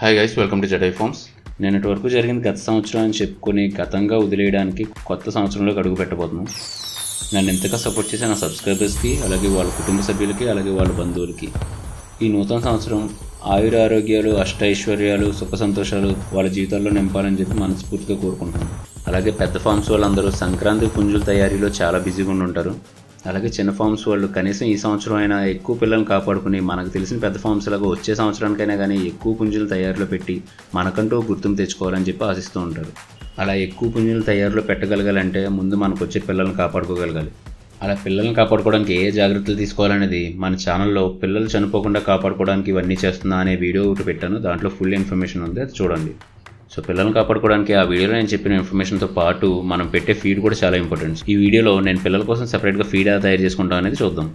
Hi guys, welcome to Jatai farms. నిన్నటి వరకు జరిగింది గత సంవత్సరం అని చెప్పుకొని గతంగా వదిలేయడానికి కొత్త సంవత్సరంలోకి అడుగు పెట్టబోతున్నాం. నన్ను ఎంతగా సపోర్ట్ చేసే నా సబ్స్క్రైబర్స్కి, అలాగే వాళ్ళ కుటుంబ సభ్యులకి, అలాగే వాళ్ళ బంధువులకి ఈ నూతన సంవత్సరం ఆయుర ఆరోగ్యాలు, అష్టైశ్వర్యాలు, సుఖ సంతోషాలు వాళ్ళ జీవితాల్లో నింపాలని చెప్పి మనస్ఫూర్తిగా కోరుకుంటున్నాను. అలాగే పెద్ద ఫార్మ్స్ వాళ్ళందరూ సంక్రాంతి పుంజుల తయారీలో చాలా బిజీగా ఉంటారు. అలాగే చిన్న ఫార్మ్స్ వాళ్ళు కనీసం ఈ సంవత్సరం అయినా ఎక్కువ పిల్లల్ని కాపాడుకుని మనకు తెలిసిన పెద్ద ఫార్మ్స్ లాగా వచ్చే సంవత్సరానికైనా కానీ ఎక్కువ పుంజుల తయారీలో పెట్టి మనకంటూ గుర్తింపు తెచ్చుకోవాలని చెప్పి ఆశిస్తూ ఉంటారు. అలా ఎక్కువ పుంజుల తయారీలో పెట్టగలగాలంటే ముందు మనకు వచ్చే పిల్లల్ని కాపాడుకోగలగాలి. అలా పిల్లల్ని కాపాడుకోవడానికి ఏ జాగ్రత్తలు తీసుకోవాలనేది మన ఛానల్లో పిల్లలు చనిపోకుండా కాపాడుకోవడానికి ఇవన్నీ చేస్తున్నా అనే వీడియో ఒకటి పెట్టాను. దాంట్లో ఫుల్ ఇన్ఫర్మేషన్ ఉంది, అది చూడండి. సో పిల్లల్ని కాపాడుకోవడానికి ఆ వీడియోలో నేను చెప్పిన ఇన్ఫర్మేషన్తో పాటు మనం పెట్టే ఫీడ్ కూడా చాలా ఇంపార్టెంట్. ఈ వీడియోలో నేను పిల్లల కోసం సెపరేట్గా ఫీడ్ ఎలా తయారు చేసుకుంటాం అనేది చూద్దాం.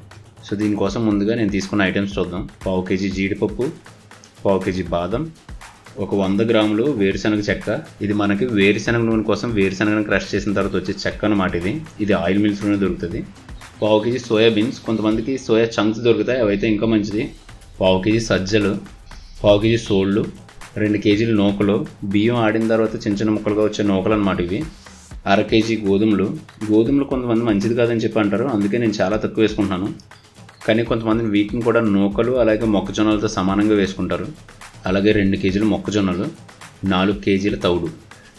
సో దీనికోసం ముందుగా నేను తీసుకున్న ఐటమ్స్ చూద్దాం. 1/2 kg జీడిపప్పు, 1/2 kg బాదం, ఒక 100 గ్రాములు వేరుశనగ చెక్క. ఇది మనకి వేరుశనగ నూనె కోసం వేరుశనగను క్రష్ చేసిన తర్వాత వచ్చే చెక్క అన్నమాట. ఇది ఆయిల్ మిల్స్లోనే దొరుకుతుంది. 1/2 kg సోయాబీన్స్, కొంతమందికి సోయా చంక్స్ దొరుకుతాయి, అవైతే ఇంకా మంచిది. 1/2 kg సజ్జలు, 1/2 kg సోళ్ళు, 2 kg నూకలు, బియ్యం ఆడిన తర్వాత చిన్న చిన్న ముక్కలుగా వచ్చే నూకలు అన్నమాట ఇవి. 1/2 kg గోధుమలు కొంతమంది మంచిది కాదని చెప్పి అంటారు, అందుకే నేను చాలా తక్కువ వేసుకుంటున్నాను. కానీ కొంతమంది వీటిని కూడా నూకలు అలాగే మొక్కజొన్నలతో సమానంగా వేసుకుంటారు. అలాగే 2 kg మొక్కజొన్నలు, 4 kg తౌడు,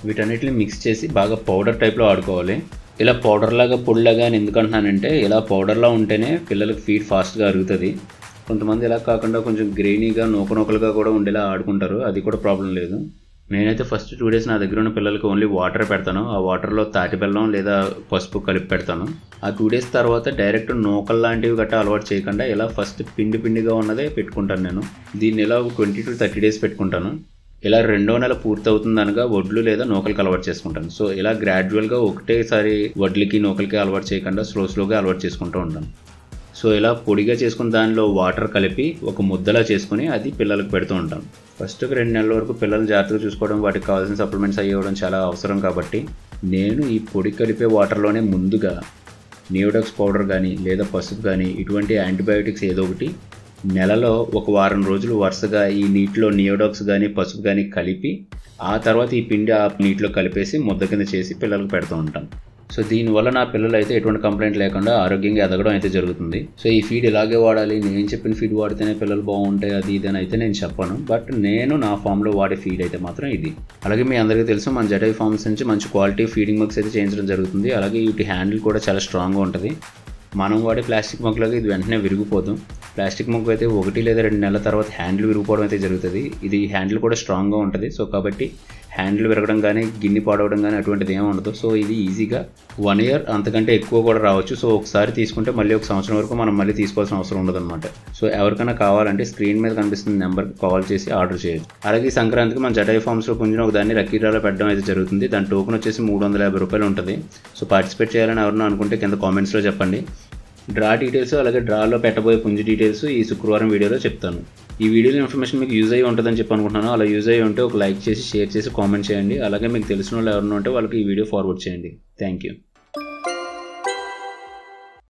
వీటన్నిటిని మిక్స్ చేసి బాగా పౌడర్ టైప్లో ఆడుకోవాలి. ఇలా పౌడర్లాగా పొడిలాగా అని ఎందుకు అంటున్నానంటే, ఇలా పౌడర్లా ఉంటేనే పిల్లలకి ఫీడ్ ఫాస్ట్గా అరుగుతుంది. కొంతమంది ఇలా కాకుండా కొంచెం గ్రెయినీగా నూకలుగా కూడా ఉండేలా ఆడుకుంటారు, అది కూడా ప్రాబ్లం లేదు. నేనైతే ఫస్ట్ 2 days నా దగ్గర ఉన్న పిల్లలకి ఓన్లీ వాటర్ పెడతాను. ఆ వాటర్లో తాటి బెల్లం లేదా పసుపు కలిపి పెడతాను. ఆ 2 days తర్వాత డైరెక్ట్ నూకలు లాంటివి గట్టా అలవాటు చేయకుండా ఇలా ఫస్ట్ పిండిగా ఉన్నదే పెట్టుకుంటాను నేను. దీన్ని ఇలా 20 to 30 days పెట్టుకుంటాను. ఇలా 2వ నెల పూర్తవుతుంది అనగా వడ్లు లేదా నూకలకి అలవాటు చేసుకుంటాను. సో ఇలా గ్రాడ్యువల్గా ఒకటేసారి వడ్లకి నూకలకి అలవాటు చేయకుండా స్లోగా అలవాటు చేసుకుంటూ ఉంటాను. సో ఇలా పొడిగా చేసుకుని దానిలో వాటర్ కలిపి ఒక ముద్దలా చేసుకుని అది పిల్లలకు పెడుతూ ఉంటాను. ఫస్ట్ 2 నెలల వరకు పిల్లల్ని జాగ్రత్తగా చూసుకోవడం, వాటికి కావాల్సిన సప్లిమెంట్స్ అయ్యడం చాలా అవసరం. కాబట్టి నేను ఈ పొడి కలిపే వాటర్లోనే ముందుగా నియోడాక్స్ పౌడర్ కానీ లేదా పసుపు కానీ ఇటువంటి యాంటీబయాటిక్స్ ఏదో ఒకటి నెలలో ఒక వారం రోజులు వరుసగా ఈ నీటిలో నియోడాక్స్ కానీ పసుపు కానీ కలిపి ఆ తర్వాత ఈ పిండి ఆ నీటిలో కలిపేసి ముద్ద కింద చేసి పిల్లలకు పెడుతూ ఉంటాను. సో దీనివల్ల నా పిల్లలు అయితే ఎటువంటి కంప్లైంట్ లేకుండా ఆరోగ్యంగా ఎదగడం అయితే జరుగుతుంది. సో ఈ ఫీడ్ ఇలాగే వాడాలి, నేను చెప్పిన ఫీడ్ వాడితేనే పిల్లలు బాగుంటాయి అది ఇది అని అయితే నేను చెప్పను. బట్ నేను నా ఫామ్లో వాడే ఫీడ్ అయితే మాత్రం ఇది. అలాగే మీ అందరికీ తెలుసు, మన జటై ఫార్మ్స్ నుంచి మంచి క్వాలిటీ ఫీడింగ్ మగ్స్ అయితే చేయించడం జరుగుతుంది. అలాగే వీటి హ్యాండిల్ కూడా చాలా స్ట్రాంగ్గా ఉంటుంది. మనం వాడే ప్లాస్టిక్ మగ్గులాగా ఇది వెంటనే విరిగిపోదు. ప్లాస్టిక్ మగ్గు అయితే 1 లేదా 2 నెలల తర్వాత హ్యాండిల్ విరిగిపోవడం అయితే జరుగుతుంది. ఇది హ్యాండిల్ కూడా స్ట్రాంగ్గా ఉంటుంది. సో కాబట్టి హ్యాండిల్ విరగడం కానీ గిన్నె పాడవడం కానీ అటువంటిది ఏమి ఉండదు. సో ఇది ఈజీగా 1 year అంతకంటే ఎక్కువ కూడా రావచ్చు. సో ఒకసారి తీసుకుంటే మళ్ళీ 1 సంవత్సరం వరకు మనం మళ్ళీ తీసుకోవాల్సిన అవసరం ఉండదన్నమాట. సో ఎవరికైనా కావాలంటే స్క్రీన్ మీద కనిపిస్తున్న నెంబర్కి కాల్ చేసి ఆర్డర్ చేయొచ్చు. అలాగే సంక్రాంతికి మన జటై ఫార్మ్స్లో పుంజున ఒక దాన్ని లక్కీ డ్రాలో పెట్టడం అయితే జరుగుతుంది. దాని టోకెన్ వచ్చేసి 350 రూపాయలు ఉంటుంది. సో పార్టిసిపేట్ చేయాలని ఎవరైనా అనుకుంటే కింద కామెంట్స్లో చెప్పండి. డ్రా డీటెయిల్స్ అలాగే డ్రాలో పెట్టబోయే పుంజు డీటెయిల్స్ ఈ శుక్రవారం వీడియోలో చెప్తాను. ఈ వీడియోలో ఇన్ఫర్మేషన్ మీకు యూజ్ అయ్యి ఉంటుందని చెప్పి అనుకుంటున్నాను. అలా యూజ్ అయ్యి ఉంటే ఒక లైక్ చేసి షేర్ చేసి కామెంట్ చేయండి. అలాగే మీకు తెలిసిన వాళ్ళు ఎవరైనా ఉంటే వాళ్ళకి ఈ వీడియో ఫార్వర్డ్ చేయండి. Thank you.